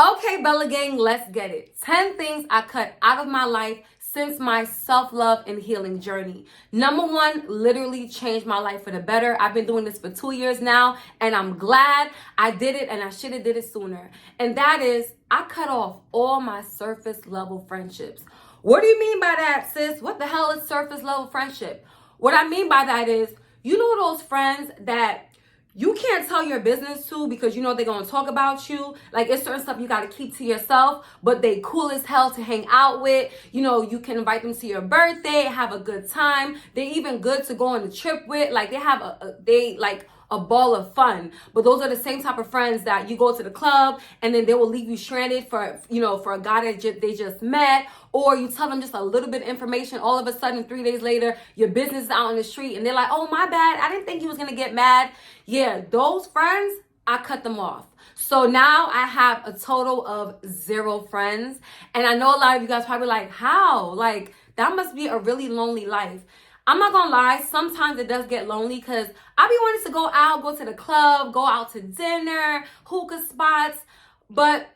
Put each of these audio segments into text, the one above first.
Okay, Bella Gang, let's get it. 10 things I cut out of my life since my self-love and healing journey. Number one, literally changed my life for the better. I've been doing this for 2 years now, and I'm glad I did it, and I should have did it sooner. And that is, I cut off all my surface level friendships. What do you mean by that, sis? What the hell is surface level friendship? What I mean by that is, you know those friends that you can't tell your business to because you know they're going to talk about you. Like, it's certain stuff you got to keep to yourself, but they cool as hell to hang out with. You know, you can invite them to your birthday, have a good time. They're even good to go on a trip with. Like, they have a ball of fun. But those are the same type of friends that you go to the club and then they will leave you stranded for a guy that they just met, or you tell them just a little bit of information. All of a sudden, 3 days later, your business is out on the street and they're like, oh, my bad. I didn't think he was going to get mad. Yeah, those friends, I cut them off. So now I have a total of 0 friends. And I know a lot of you guys probably like, how? Like, that must be a really lonely life. I'm not gonna lie, sometimes it does get lonely because I be wanting to go out, go to the club, go out to dinner, hookah spots. But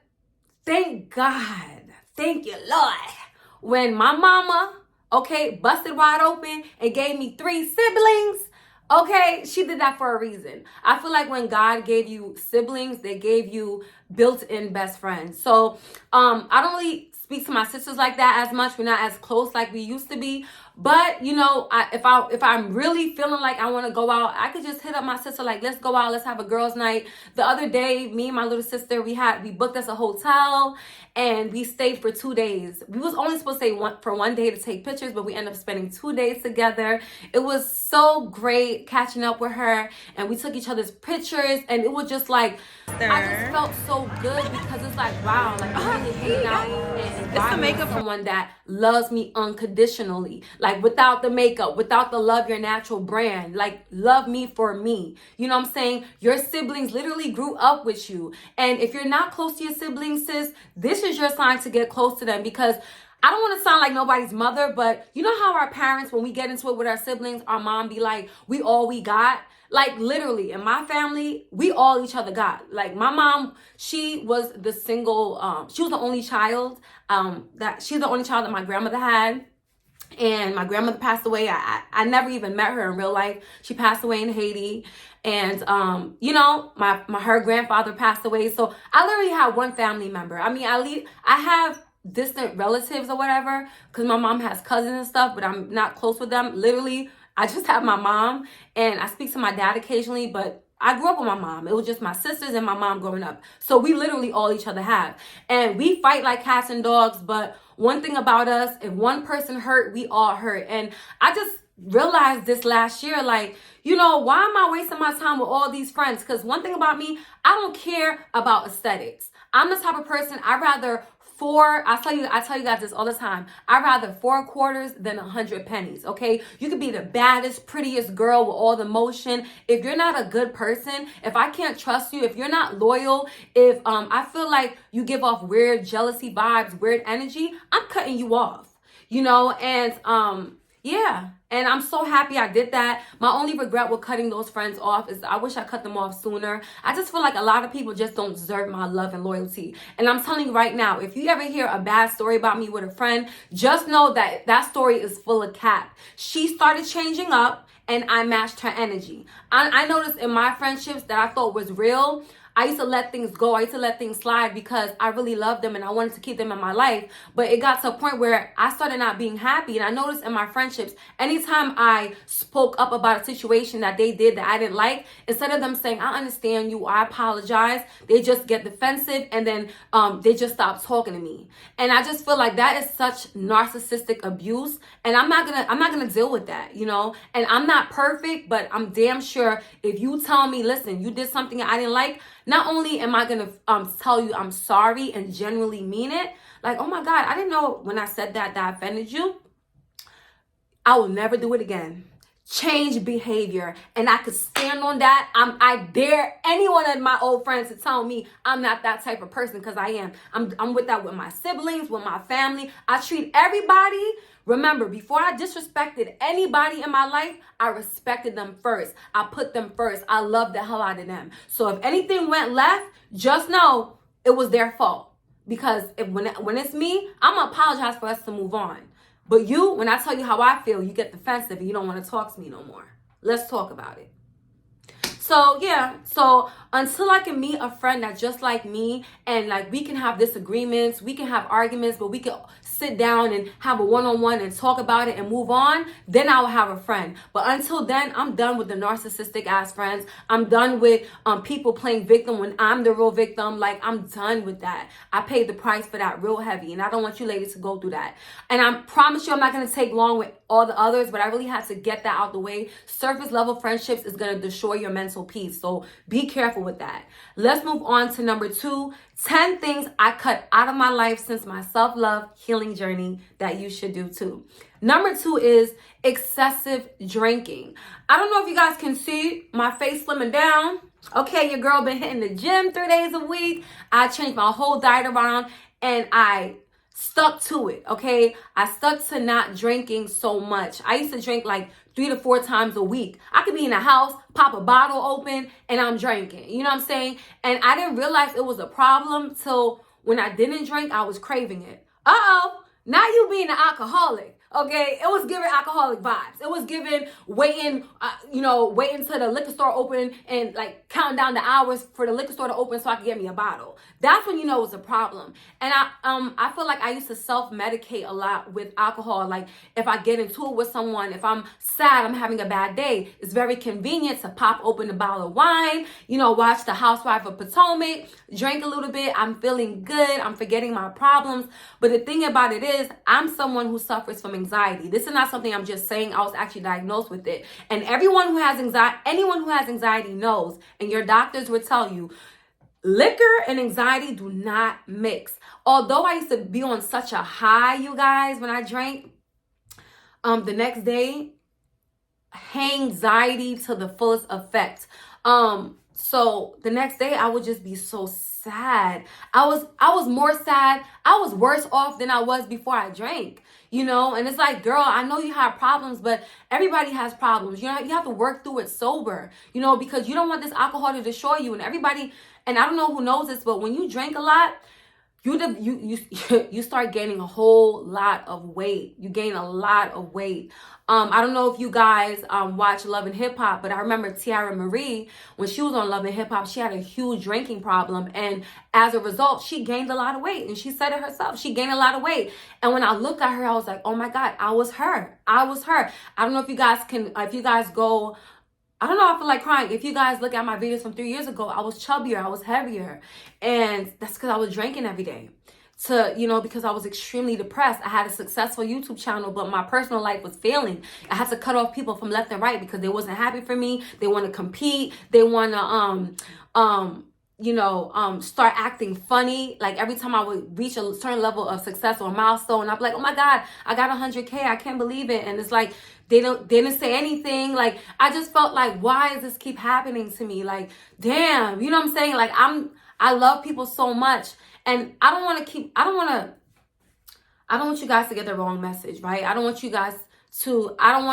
thank God, thank you, Lord, when my mama, busted wide open and gave me 3 siblings, she did that for a reason. I feel like when God gave you siblings, they gave you built-in best friends. So I don't really speak to my sisters like that as much. We're not as close like we used to be. But you know, if I'm really feeling like I want to go out, I could just hit up my sister like, let's go out, let's have a girls' night. The other day, me and my little sister, we booked us a hotel and we stayed for 2 days. We was only supposed to stay for 1 day to take pictures, but we ended up spending 2 days together. It was so great catching up with her, and we took each other's pictures, and it was just like, I just felt so good because it's like, wow, like I'm really hanging out and vibing with someone that loves me unconditionally. Like, without the makeup, without the love your natural brand, like, love me for me. You know what I'm saying? Your siblings literally grew up with you. And if you're not close to your siblings, sis, this is your sign to get close to them, because I don't want to sound like nobody's mother, but you know how our parents, when we get into it with our siblings, our mom be like, we all we got? Like, literally, in my family, we all each other got. Like, my mom, she was the she was the only child, she's the only child that my grandmother had. And my grandmother passed away. I never even met her in real life. She passed away in Haiti. And, you know, her grandfather passed away. So I literally have one family member. I mean, I have distant relatives or whatever, because my mom has cousins and stuff, but I'm not close with them. Literally, I just have my mom, and I speak to my dad occasionally, but I grew up with my mom. It was just my sisters and my mom growing up. So we literally all each other have. And we fight like cats and dogs, but one thing about us, if one person hurt, we all hurt. And I just realized this last year, like, you know, why am I wasting my time with all these friends? Because one thing about me, I don't care about aesthetics. I'm the type of person, I tell you guys this all the time. I'd rather 4 quarters than 100 pennies, okay? You could be the baddest, prettiest girl with all the motion. If you're not a good person, if I can't trust you, if you're not loyal, if I feel like you give off weird jealousy vibes, weird energy, I'm cutting you off, you know? And yeah, and I'm so happy I did that. My only regret with cutting those friends off is I wish I cut them off sooner. I just feel like a lot of people just don't deserve my love and loyalty. And I'm telling you right now, if you ever hear a bad story about me with a friend, just know that that story is full of cap. She started changing up and I matched her energy. I noticed in my friendships that I thought was real, I used to let things go. I used to let things slide because I really loved them and I wanted to keep them in my life. But it got to a point where I started not being happy. And I noticed in my friendships, anytime I spoke up about a situation that they did that I didn't like, instead of them saying, I understand you, I apologize, they just get defensive and then they just stop talking to me. And I just feel like that is such narcissistic abuse. And I'm not gonna deal with that, you know? And I'm not perfect, but I'm damn sure if you tell me, listen, you did something I didn't like, not only am I going to tell you I'm sorry and genuinely mean it, like, oh my God, I didn't know when I said that offended you. I will never do it again. Change behavior. And I could stand on that. I dare any one of my old friends to tell me I'm not that type of person, because I am. I'm with that with my siblings, with my family. I treat everybody. Remember, before I disrespected anybody in my life, I respected them first. I put them first. I loved the hell out of them. So if anything went left, just know it was their fault. Because when it's me, I'm going to apologize for us to move on. But you, when I tell you how I feel, you get defensive and you don't want to talk to me no more. Let's talk about it. So yeah, so until I can meet a friend that's just like me, and like we can have disagreements, we can have arguments, but we can sit down and have a one-on-one and talk about it and move on, then I'll have a friend. But until then, I'm done with the narcissistic ass friends. I'm done with people playing victim when I'm the real victim. Like, I'm done with that. I paid the price for that real heavy, and I don't want you ladies to go through that. And I promise you I'm not going to take long with all the others, but I really had to get that out the way. Surface level friendships is going to destroy your mental peace. So be careful with that. Let's move on to number 2. 10 things I cut out of my life since my self-love healing journey that you should do too. Number 2 is excessive drinking. I don't know if you guys can see my face slimming down. Okay, your girl been hitting the gym 3 days a week. I changed my whole diet around and I stuck to it, okay? I stuck to not drinking so much. I used to drink like 3 to 4 times a week. I could be in the house, pop a bottle open, and I'm drinking. You know what I'm saying? And I didn't realize it was a problem till when I didn't drink, I was craving it. Uh-oh, now you being an alcoholic. Okay, it was giving alcoholic vibes. It was giving waiting till the liquor store open and like counting down the hours for the liquor store to open so I could get me a bottle. That's when you know it's a problem. And I feel like I used to self-medicate a lot with alcohol. Like if I get into it with someone, if I'm sad, I'm having a bad day, it's very convenient to pop open a bottle of wine, watch the Housewife of Potomac, drink a little bit. I'm feeling good. I'm forgetting my problems. But the thing about it is, I'm someone who suffers from anxiety. This is not something I'm just saying. I was actually diagnosed with it. And anyone who has anxiety knows, and your doctors will tell you, liquor and anxiety do not mix. Although I used to be on such a high, you guys, when I drank, the next day, anxiety to the fullest effect. So the next day I would just be so sad. I was more sad. I was worse off than I was before I drank, and it's like, girl, I know you have problems, but everybody has problems. You have to work through it sober, because you don't want this alcohol to destroy you. And everybody, and I don't know who knows this, but when you drink a lot, you start gaining a whole lot of weight. You gain a lot of weight. I don't know if you guys watch Love and Hip Hop, but I remember Tiara Marie, when she was on Love and Hip Hop, she had a huge drinking problem. And as a result, she gained a lot of weight. And she said it herself. She gained a lot of weight. And when I looked at her, I was like, oh my God, I was her. I don't know if you guys go, I don't know, I feel like crying. If you guys look at my videos from 3 years ago, I was chubbier, I was heavier. And that's because I was drinking every day. Because I was extremely depressed. I had a successful YouTube channel, but my personal life was failing. I had to cut off people from left and right because they wasn't happy for me. They want to compete. They want to, start acting funny. Like every time I would reach a certain level of success or a milestone, I'd be like, oh my God, I got 100K. I can't believe it. And it's like, they didn't say anything. Like, I just felt like, why does this keep happening to me? Like, damn, you know what I'm saying? Like, I love people so much. And I don't want you guys to get the wrong message, right? I don't want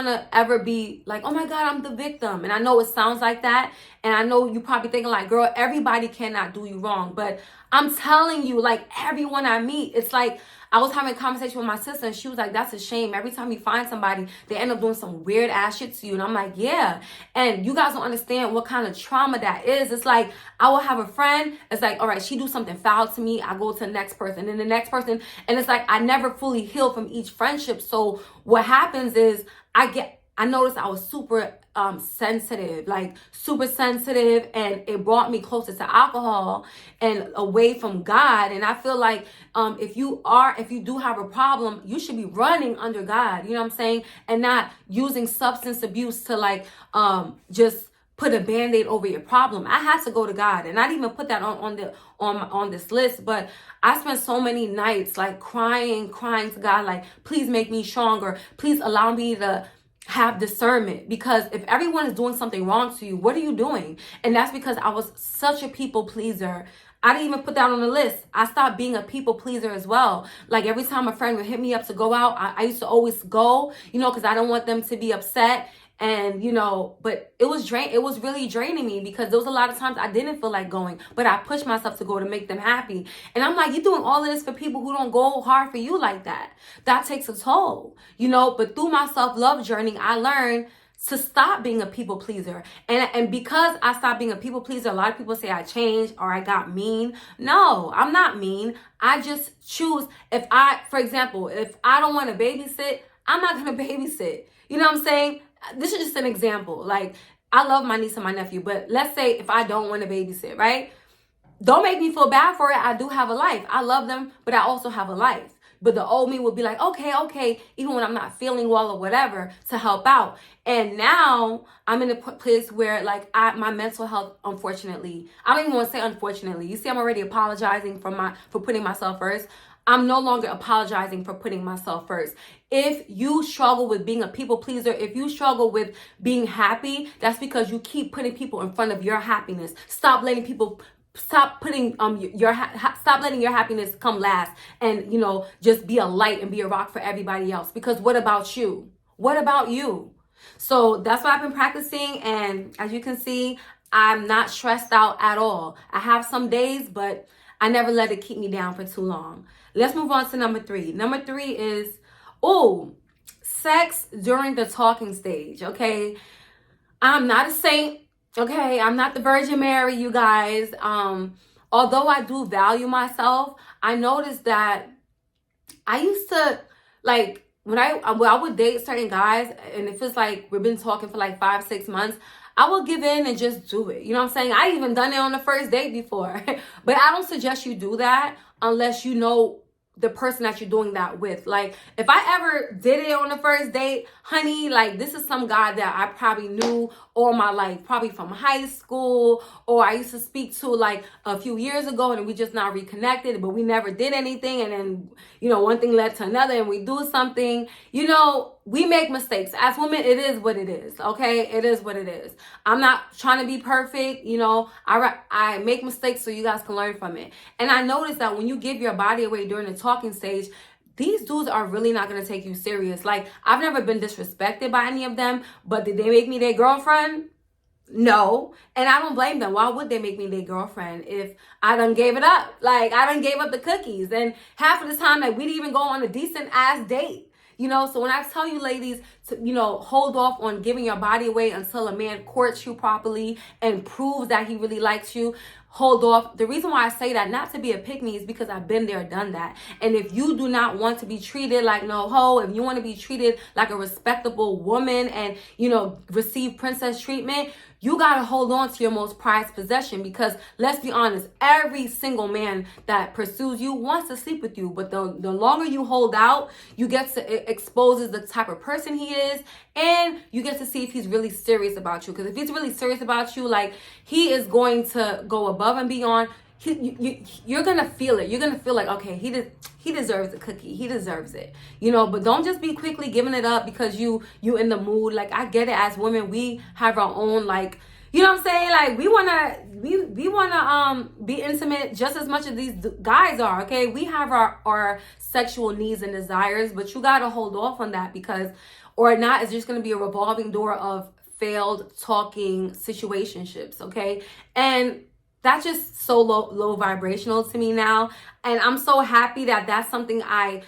to ever be like, oh my God, I'm the victim. And I know it sounds like that. And I know you probably thinking like, girl, everybody cannot do you wrong. But I'm telling you, like, everyone I meet, it's like, I was having a conversation with my sister and she was like, that's a shame. Every time you find somebody, they end up doing some weird ass shit to you. And I'm like, yeah. And you guys don't understand what kind of trauma that is. It's like, I will have a friend. It's like, all right, she do something foul to me. I go to the next person and the next person. And it's like, I never fully heal from each friendship. So what happens is I noticed I was super sensitive, and it brought me closer to alcohol and away from God. And I feel like if you do have a problem, you should be running under God, you know what I'm saying? And not using substance abuse to like just put a band-aid over your problem. I had to go to God, and I didn't even put that on this list, but I spent so many nights like crying to God, like, please make me stronger. Please allow me to have discernment, because if everyone is doing something wrong to you, what are you doing? And that's because I was such a people pleaser. I didn't even put that on the list. I stopped being a people pleaser as well. Like every time a friend would hit me up to go out, I used to always go, because I don't want them to be upset. And, you know, but it was really draining me because there was a lot of times I didn't feel like going, but I pushed myself to go to make them happy. And I'm like, you're doing all of this for people who don't go hard for you like that. That takes a toll, you know. But through my self-love journey, I learned to stop being a people pleaser. And because I stopped being a people pleaser, a lot of people say I changed or I got mean. No, I'm not mean. I just choose. For example, if I don't want to babysit, I'm not going to babysit. You know what I'm saying? This is just an example. Like, I love my niece and my nephew, but let's say if I don't want to babysit, right? Don't make me feel bad for it. I do have a life. I love them, but I also have a life. But the old me would be like, okay, even when I'm not feeling well or whatever, to help out. And now I'm in a place where, like, my mental health, unfortunately, I don't even want to say unfortunately. You see, I'm already apologizing for putting myself first. I'm no longer apologizing for putting myself first. If you struggle with being a people pleaser, if you struggle with being happy, that's because you keep putting people in front of your happiness. Stop letting stop letting your happiness come last, and, you know, just be a light and be a rock for everybody else. Because what about you? What about you? So that's what I've been practicing, and as you can see, I'm not stressed out at all. I have some days, but I never let it keep me down for too long. Let's move on to number 3. Number 3 is, sex during the talking stage. Okay, I'm not a saint. Okay, I'm not the Virgin Mary, you guys. Although I do value myself, I noticed that I used to, like, when I would date certain guys, and if it's like we've been talking for like 5-6 months, I will give in and just do it. You know what I'm saying? I even done it on the first date before. But I don't suggest you do that unless you know the person that you're doing that with. Like, if I ever did it on the first date, honey, like, this is some guy that I probably knew all my life, probably from high school, or I used to speak to like a few years ago, and we just not reconnected, but we never did anything. And then, you know, one thing led to another, and we do something. You know, we make mistakes. As women, it is what it is, okay? It is what it is. I'm not trying to be perfect, you know. I make mistakes so you guys can learn from it. And I noticed that when you give your body away during the talking stage, these dudes are really not going to take you serious. Like, I've never been disrespected by any of them, but did they make me their girlfriend? No. And I don't blame them. Why would they make me their girlfriend if I done gave it up? Like, I done gave up the cookies. And half of the time, like, we didn't even go on a decent ass date. You know, so when I tell you ladies to, you know, hold off on giving your body away until a man courts you properly and proves that he really likes you, hold off. The reason why I say that, not to be a pick-me, is because I've been there, done that. And if you do not want to be treated like no hoe, if you want to be treated like a respectable woman and, you know, receive princess treatment, you got to hold on to your most prized possession. Because let's be honest, every single man that pursues you wants to sleep with you. But the longer you hold out, you get to, it exposes the type of person he is. And you get to see if he's really serious about you. Because if he's really serious about you, like, he is going to go above and beyond. You're going to feel it. You're going to feel like, okay, he deserves a cookie. He deserves it. You know, but don't just be quickly giving it up because you in the mood. Like, I get it. As women, we have our own, like, you know what I'm saying? Like, we want to be intimate just as much as these guys are, okay? We have our sexual needs and desires, but you got to hold off on that, because or not, it's just going to be a revolving door of failed talking situationships, okay? And that's just so low vibrational to me now. And I'm so happy that that's something I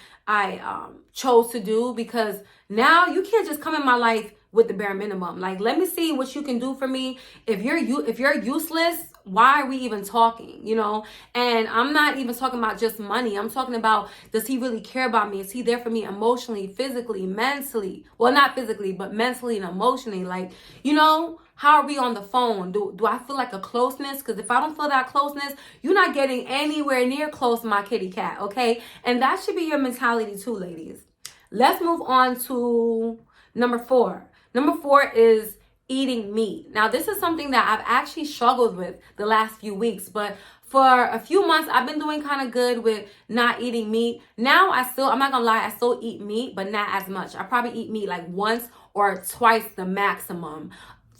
chose to do, because now you can't just come in my life with the bare minimum. Like, let me see what you can do for me. If you're useless, why are we even talking, you know? And I'm not even talking about just money. I'm talking about, does he really care about me? Is he there for me emotionally, physically, mentally? Well, not physically, but mentally and emotionally. Like, you know, how are we on the phone? Do I feel like a closeness? Because if I don't feel that closeness, you're not getting anywhere near close to my kitty cat, okay? And that should be your mentality too, ladies. Let's move on to number 4. Number 4 is eating meat. Now, this is something that I've actually struggled with the last few weeks, but for a few months, I've been doing kind of good with not eating meat. Now, I'm not gonna lie, I still eat meat, but not as much. I probably eat meat like once or twice the maximum.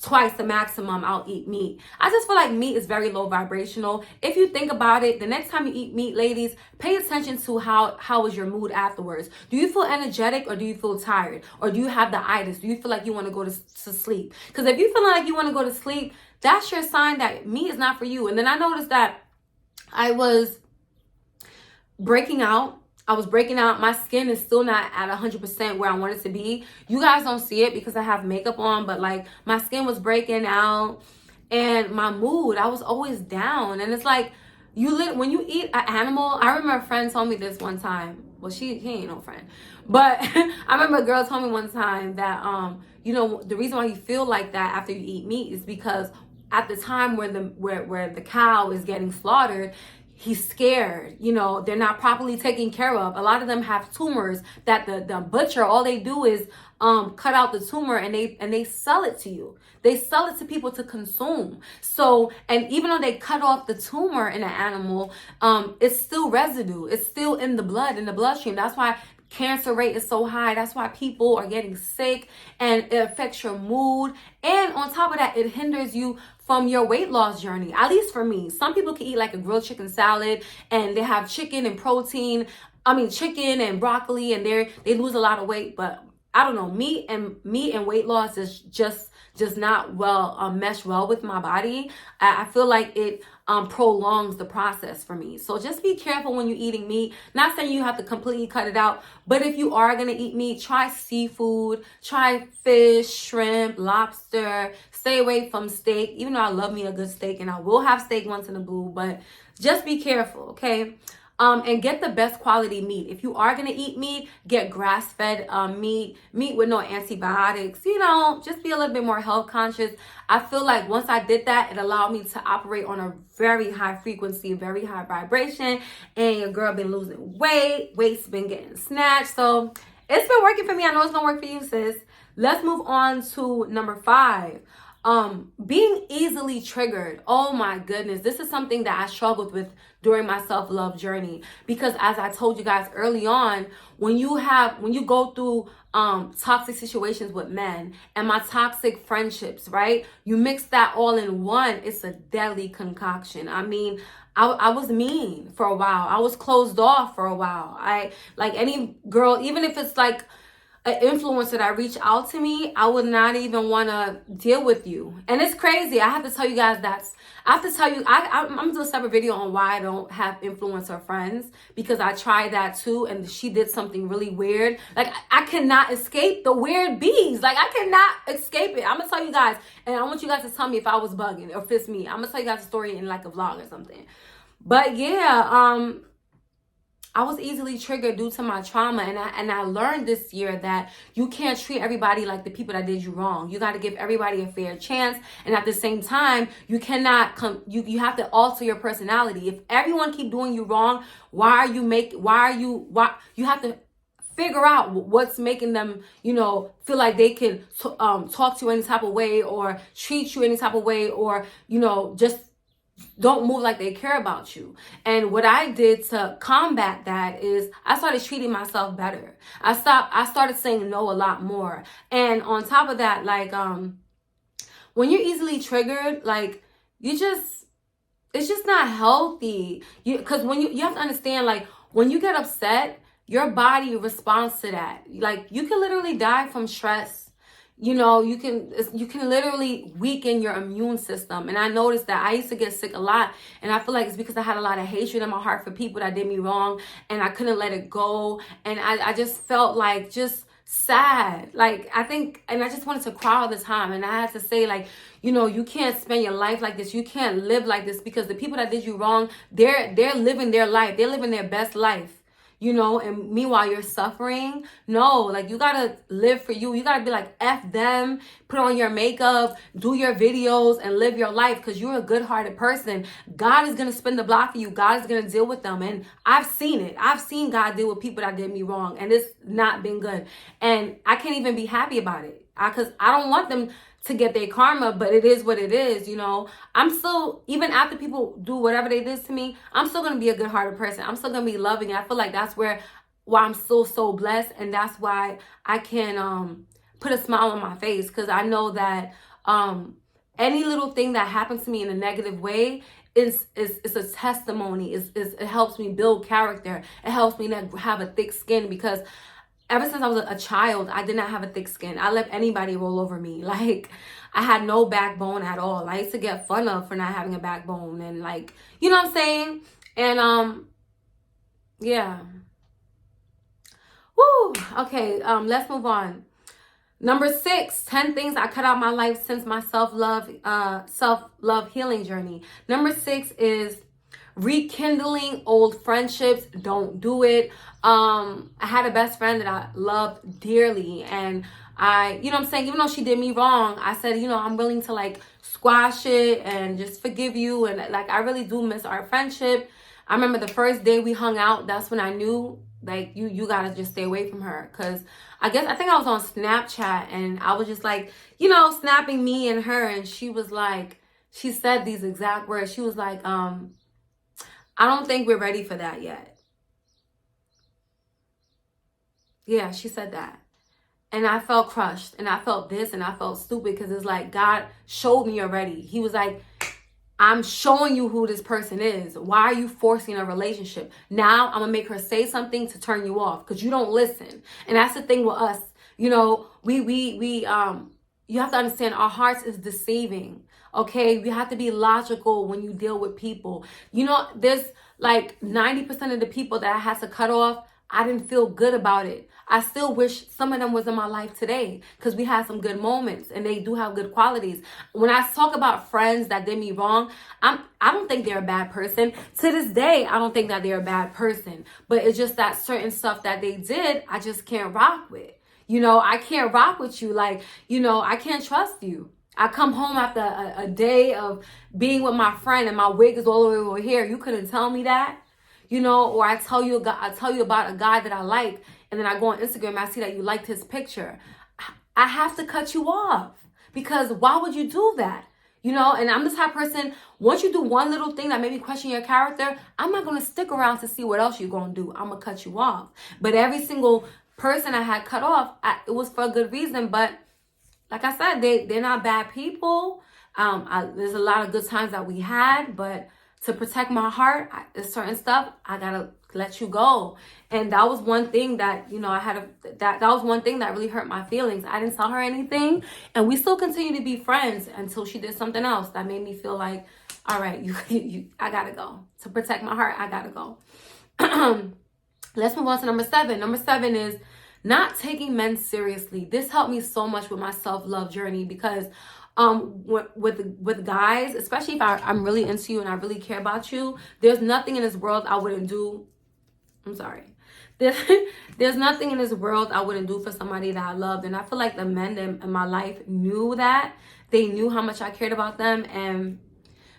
twice the maximum I'll eat meat. I just feel like meat is very low vibrational. If you think about it, the next time you eat meat, ladies, pay attention to how is your mood afterwards. Do you feel energetic or do you feel tired? Or do you have the itis? Do you feel like you want to go to sleep? Because if you feel like you want to go to sleep, that's your sign that meat is not for you. And then I noticed that I was breaking out. My skin is still not at 100% where I want it to be. You guys don't see it because I have makeup on, but like my skin was breaking out, and my mood, I was always down. And it's like, when you eat an animal, I remember a friend told me this one time. Well, he ain't no friend, but I remember a girl told me one time that, the reason why you feel like that after you eat meat is because at the time where the cow is getting slaughtered, he's scared, they're not properly taken care of. A lot of them have tumors that the butcher, all they do is cut out the tumor and they sell it to you. They sell it to people to consume. So, and even though they cut off the tumor in an animal, it's still residue. It's still in the bloodstream. That's why cancer rate is so high. That's why people are getting sick, and it affects your mood. And on top of that, it hinders you from your weight loss journey. At least for me. Some people can eat like a grilled chicken salad and they have chicken and chicken and broccoli, and they lose a lot of weight. But I don't know, meat and weight loss is just not mesh well with my body. I feel like it prolongs the process for me. So just be careful when you're eating meat. Not saying you have to completely cut it out, but if you are gonna eat meat, try seafood, try fish, shrimp, lobster. Stay away from steak, even though I love me a good steak, and I will have steak once in a blue, but just be careful, okay? And get the best quality meat. If you are gonna eat meat, get grass-fed meat with no antibiotics. Just be a little bit more health conscious. I feel like once I did that, it allowed me to operate on a very high frequency, very high vibration, and your girl been losing weight. Weight's been getting snatched. So it's been working for me. I know it's gonna work for you, sis. Let's move on to number 5. Being easily triggered. Oh my goodness. This is something that I struggled with during my self-love journey, because as I told you guys early on, when you go through toxic situations with men and my toxic friendships, right? You mix that all in one, it's a deadly concoction. I mean, I was mean for a while. I was closed off for a while. Like any girl, even if it's like an influencer that reached out to me, I would not even want to deal with you. And it's crazy. I have to tell you guys I'm gonna do a separate video on why I don't have influencer friends, because I tried that too, and she did something really weird. Like, I cannot escape the weird bees. Like, I cannot escape it. I'm gonna tell you guys, and I want you guys to tell me if I was bugging or if it's me. I'm gonna tell you guys a story in like a vlog or something. But yeah, I was easily triggered due to my trauma, and I learned this year that you can't treat everybody like the people that did you wrong. You got to give everybody a fair chance, and at the same time, you cannot you have to alter your personality. If everyone keep doing you wrong, you have to figure out what's making them, feel like they can talk to you any type of way or treat you any type of way, or just don't move like they care about you. And what I did to combat that is I started treating myself better. I started saying no a lot more. And on top of that, like, when you're easily triggered, like, it's just not healthy. Because when you have to understand, like, when you get upset, your body responds to that. Like, you can literally die from stress. You can literally weaken your immune system. And I noticed that I used to get sick a lot. And I feel like it's because I had a lot of hatred in my heart for people that did me wrong. And I couldn't let it go. And I just felt like just sad. Like, I just wanted to cry all the time. And I had to say, like, you can't spend your life like this. You can't live like this, because the people that did you wrong, they're living their life. They're living their best life. And meanwhile you're suffering. No, like, you gotta live for you. You gotta be like, F them, put on your makeup, do your videos, and live your life, because you're a good-hearted person. God is gonna spin the block for you. God is gonna deal with them. And I've seen it. I've seen God deal with people that did me wrong, and it's not been good. And I can't even be happy about it, because I don't want them to get their karma, but it is what it is. I'm still, even after people do whatever they did to me, I'm still gonna be a good-hearted person. I'm still gonna be loving. And I feel like that's why I'm still so blessed, and that's why I can put a smile on my face, because I know that Any little thing that happens to me in a negative way is a testimony. It helps me build character. It helps me not have a thick skin, because ever since I was a child, I did not have a thick skin. I let anybody roll over me. Like, I had no backbone at all. I used to get fun of for not having a backbone, and like, you know what I'm saying? And yeah. Woo. Okay, let's move on. Number 6, 10 things I cut out my life since my self-love healing journey. Number 6 is rekindling old friendships. Don't do it. I had a best friend that I loved dearly, and you know what I'm saying, even though she did me wrong, I said, you know, I'm willing to like squash it and just forgive you. And like, I really do miss our friendship. I remember the first day we hung out, that's when I knew, like, you gotta just stay away from her. Because I think I was on Snapchat, and I was just like, you know, snapping me and her, and she was like, she said these exact words. She was like, I don't think we're ready for that yet. Yeah, she said that. And I felt crushed, and I felt this, and I felt stupid, because it's like, God showed me already. He was like, I'm showing you who this person is. Why are you forcing a relationship? Now I'm gonna make her say something to turn you off, because you don't listen. And that's the thing with us. You know, you have to understand, our hearts is deceiving. Okay, you have to be logical when you deal with people. You know, there's like 90% of the people that I had to cut off, I didn't feel good about it. I still wish some of them was in my life today, because we had some good moments, and they do have good qualities. When I talk about friends that did me wrong, I don't think they're a bad person. To this day, I don't think that they're a bad person. But it's just that certain stuff that they did, I just can't rock with. You know, I can't rock with you. Like, you know, I can't trust you. I come home after a day of being with my friend, and my wig is all the way over here. You couldn't tell me that. You know, or I tell you about a guy that I like, and then I go on Instagram and I see that you liked his picture. I have to cut you off, because why would you do that? You know, and I'm the type of person, once you do one little thing that made me question your character, I'm not going to stick around to see what else you're going to do. I'm going to cut you off. But every single person I had cut off, it was for a good reason. But like I said, they're not bad people. There's a lot of good times that we had, but to protect my heart, there's certain stuff I gotta let you go. And that was one thing that, you know, that was one thing that really hurt my feelings. I didn't tell her anything, and we still continue to be friends until she did something else that made me feel like, all right, I gotta go. To protect my heart, I gotta go. Let's move on to number 7. Number 7 is not taking men seriously. This helped me so much with my self-love journey, because with guys, especially if I'm really into you and I really care about you, there's nothing in this world I wouldn't do. I'm sorry. There's nothing in this world I wouldn't do for somebody that I loved. And I feel like the men in my life knew that. They knew how much I cared about them. And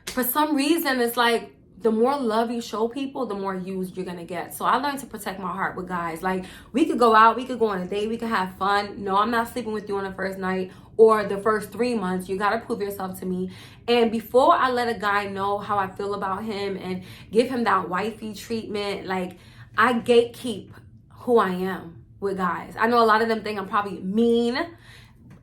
for some reason, it's like, the more love you show people, the more used you're gonna get. So I learned to protect my heart with guys. Like, we could go out, we could go on a date, we could have fun. No, I'm not sleeping with you on the first night or the first 3 months. You gotta prove yourself to me. And before I let a guy know how I feel about him and give him that wifey treatment, like, I gatekeep who I am with guys. I know a lot of them think I'm probably mean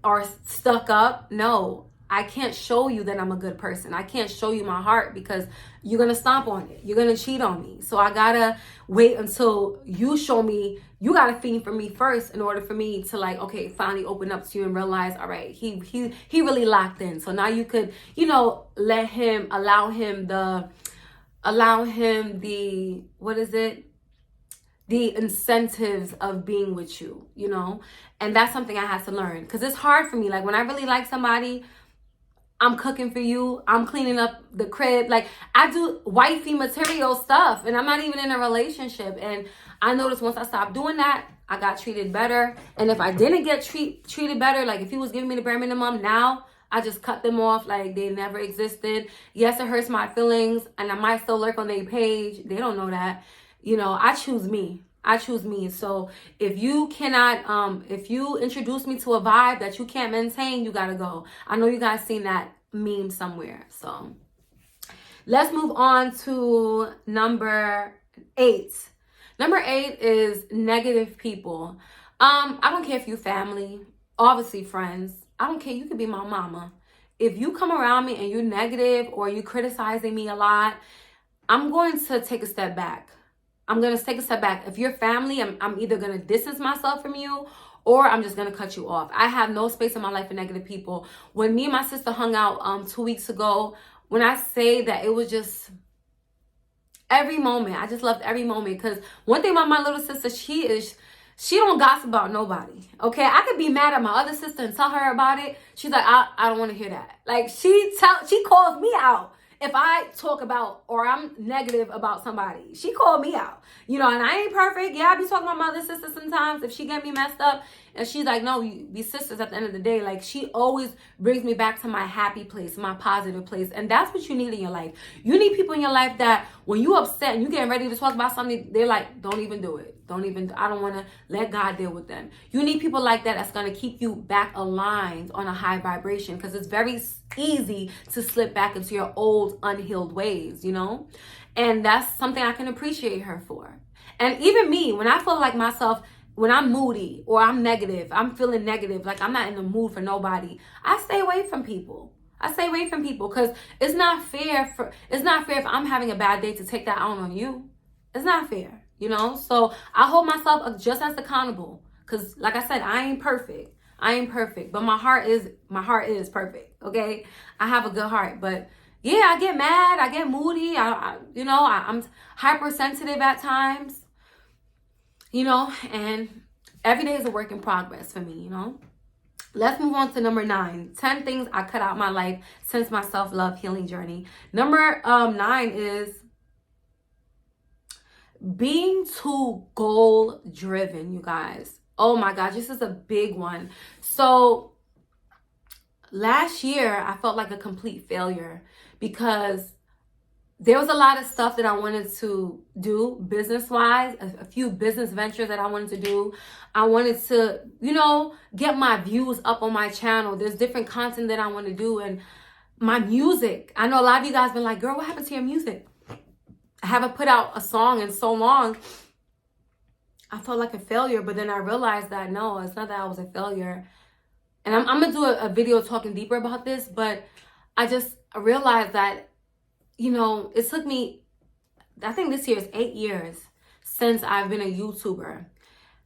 or stuck up. No, I can't show you that I'm a good person. I can't show you my heart, because you're going to stomp on it. You're going to cheat on me. So I got to wait until you show me. You got to feed for me first in order for me to, like, okay, finally open up to you and realize, all right, he really locked in. So now you could, you know, allow him the, what is it? The incentives of being with you, you know? And that's something I had to learn, because it's hard for me. Like, when I really like somebody, I'm cooking for you, I'm cleaning up the crib. Like, I do wifey material stuff, and I'm not even in a relationship. And I noticed once I stopped doing that, I got treated better. And if I didn't get treated better, like if he was giving me the bare minimum, now I just cut them off like they never existed. Yes, it hurts my feelings, and I might still lurk on their page. They don't know that. You know, I choose me. I choose me. So if you cannot, if you introduce me to a vibe that you can't maintain, you gotta go. I know you guys seen that meme somewhere. So let's move on to number 8. Number 8 is negative people. I don't care if you family, obviously friends. I don't care. You could be my mama. if you come around me and you're negative or you criticizing me a lot, I'm going to take a step back. I'm going to take a step back. If you're family, I'm either going to distance myself from you or I'm just going to cut you off. I have no space in my life for negative people. When me and my sister hung out 2 weeks ago, when I say that it was just every moment, I just loved every moment. Because one thing about my little sister, she don't gossip about nobody. Okay, I could be mad at my other sister and tell her about it. She's like, I don't want to hear that. Like she calls me out if I talk about or I'm negative about somebody. She called me out, and I ain't perfect. Yeah, I be talking about my other sister sometimes if she get me messed up, and she's like, no, we be sisters at the end of the day. Like she always brings me back to my happy place, my positive place, and that's what you need in your life. You need people in your life that when you upset and you getting ready to talk about something, they're like, don't even do it. I don't want to let God deal with them. You need people like that that's going to keep you back aligned on a high vibration, because it's very easy to slip back into your old unhealed ways, and that's something I can appreciate her for. And even me, when I feel like myself, when I'm moody or I'm negative, I'm feeling negative, like I'm not in the mood for nobody, I stay away from people. Because it's not fair if I'm having a bad day to take that out on you. It's not fair. So I hold myself just as accountable, because like I said, I ain't perfect, but my heart is perfect. Okay, I have a good heart, but yeah, I get mad, I get moody, I'm hypersensitive at times, and every day is a work in progress for me. Let's move on to number 9. 10 things I cut out my life since my self-love healing journey. Number 9 is being too goal driven, you guys. Oh my gosh, this is a big one. So last year I felt like a complete failure because there was a lot of stuff that I wanted to do business wise, a few business ventures that I wanted to do. I wanted to, get my views up on my channel. There's different content that I want to do, and my music. I know a lot of you guys been like, girl, what happened to your music? I haven't put out a song in so long. I felt like a failure, but then I realized that no, it's not that I was a failure. And I'm going to do a video talking deeper about this, but I realized that, it took me, I think this year is 8 years since I've been a YouTuber.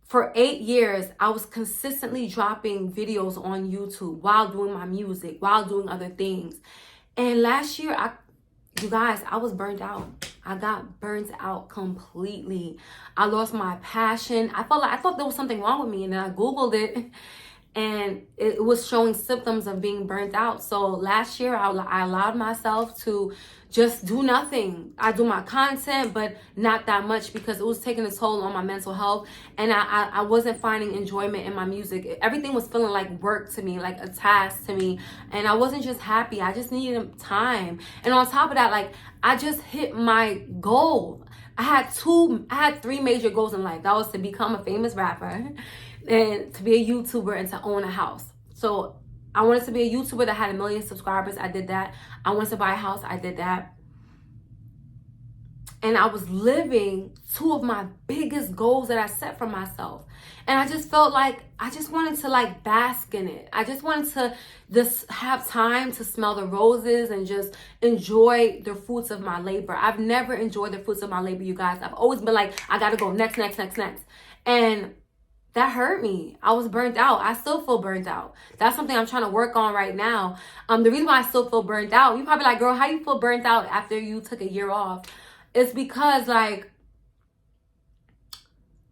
For 8 years, I was consistently dropping videos on YouTube while doing my music, while doing other things. And last year, you guys, I was burnt out. I got burnt out completely. I lost my passion. I thought there was something wrong with me, and then I Googled it, and it was showing symptoms of being burnt out. So last year, I allowed myself to just do nothing. I do my content, but not that much, because it was taking a toll on my mental health, and I wasn't finding enjoyment in my music. Everything was feeling like work to me, like a task to me, and I wasn't just happy. I just needed time. And on top of that, like, I just hit my goal. I had 3 major goals in life. That was to become a famous rapper, and to be a YouTuber, and to own a house. So I wanted to be a YouTuber that had 1 million subscribers. I did that. I wanted to buy a house. I did that. And I was living 2 of my biggest goals that I set for myself. And I just felt like I just wanted to bask in it. I just wanted to just have time to smell the roses and just enjoy the fruits of my labor. I've never enjoyed the fruits of my labor, you guys. I've always been like, I got to go next. And that hurt me. I was burnt out. I still feel burnt out. That's something I'm trying to work on right now. The reason why I still feel burnt out, you probably like, girl, how do you feel burnt out after you took a year off? It's because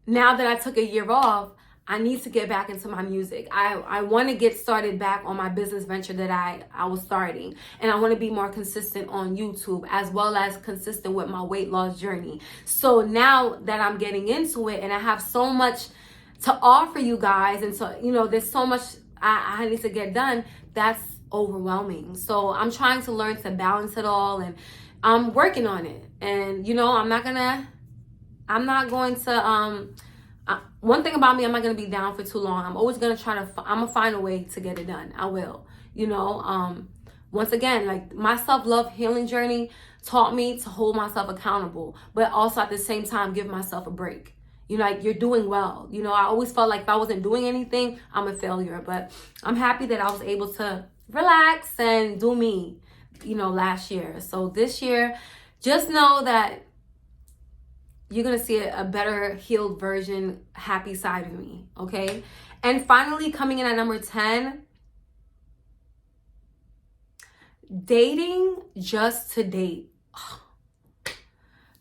now that I took a year off, I need to get back into my music. I want to get started back on my business venture that I was starting. And I want to be more consistent on YouTube, as well as consistent with my weight loss journey. So now that I'm getting into it and I have so much to offer you guys, and so there's so much I need to get done, that's overwhelming. So I'm trying to learn to balance it all, and I'm working on it. And I'm not going to one thing about me, I'm not going to be down for too long. I'm always going to I'm going to find a way to get it done. I will. Once again, my self-love healing journey taught me to hold myself accountable, but also at the same time give myself a break. You're doing well. I always felt like if I wasn't doing anything, I'm a failure. But I'm happy that I was able to relax and do me, last year. So this year, just know that you're going to see a better healed version, happy side of me, okay? And finally, coming in at number 10, dating just to date.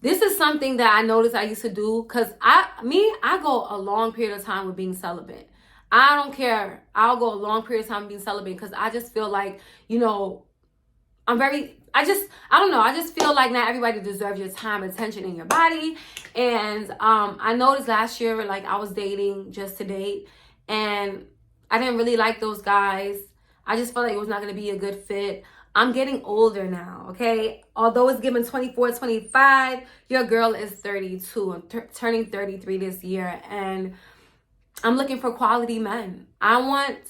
This is something that I noticed I used to do because I go a long period of time with being celibate. I don't care. I'll go a long period of time being celibate because I just feel like, I don't know. I just feel like not everybody deserves your time, attention, and your body. And I noticed last year, like, I was dating just to date, and I didn't really like those guys. I just felt like it was not going to be a good fit. I'm getting older now, okay? Although it's given 24, 25, your girl is 32. I'm turning 33 this year, and I'm looking for quality men. I want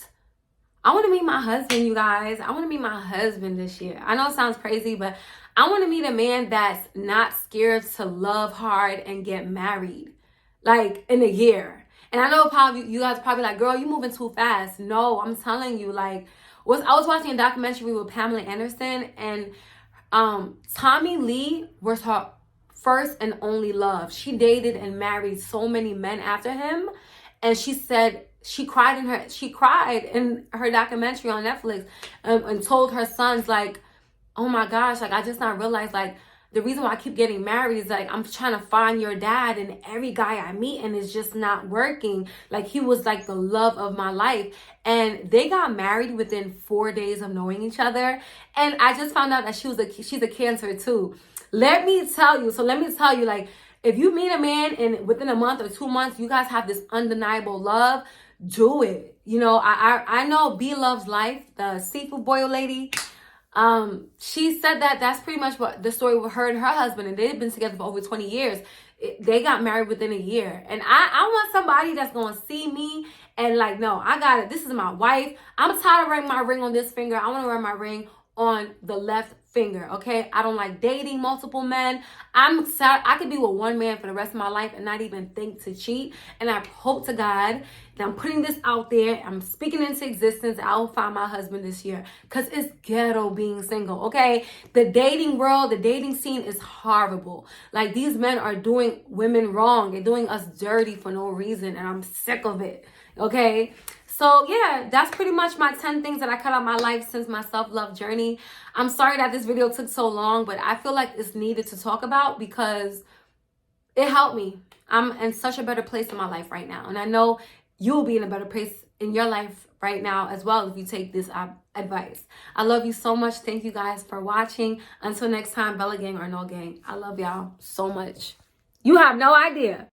to meet my husband, you guys. I want to meet my husband this year. I know it sounds crazy, but I want to meet a man that's not scared to love hard and get married, like, in a year. And I know you guys probably like, girl, you moving too fast. No, I'm telling you, like, I was watching a documentary with Pamela Anderson, and Tommy Lee was her first and only love. She dated and married so many men after him, and she said she cried in her documentary on Netflix, and told her sons, like, oh my gosh, like, I just not realized, like, the reason why I keep getting married is, like, I'm trying to find your dad, and every guy I meet and it's just not working. Like, he was like the love of my life. And they got married within 4 days of knowing each other. And I just found out that she's a Cancer too. Let me tell you, like, if you meet a man and within a month or 2 months, you guys have this undeniable love, do it. I know B Loves Life, the seafood boil lady. She said that's pretty much what the story with her and her husband, and they've been together for over 20 years. They got married within a year. And I want somebody that's going to see me and, like, no, I got it. This is my wife. I'm tired of wearing my ring on this finger. I want to wear my ring on the left finger, okay? I don't like dating multiple men. I'm sad. I could be with one man for the rest of my life and not even think to cheat. And I hope to God that I'm putting this out there. I'm speaking into existence. I'll find my husband this year, because it's ghetto being single, okay? The dating world, the dating scene is horrible. Like, these men are doing women wrong. They're doing us dirty for no reason, and I'm sick of it, okay? So yeah, that's pretty much my 10 things that I cut out my life since my self-love journey. I'm sorry that this video took so long, but I feel like it's needed to talk about because it helped me. I'm in such a better place in my life right now. And I know you'll be in a better place in your life right now as well if you take this advice. I love you so much. Thank you guys for watching. Until next time, Bella Gang or no gang. I love y'all so much. You have no idea.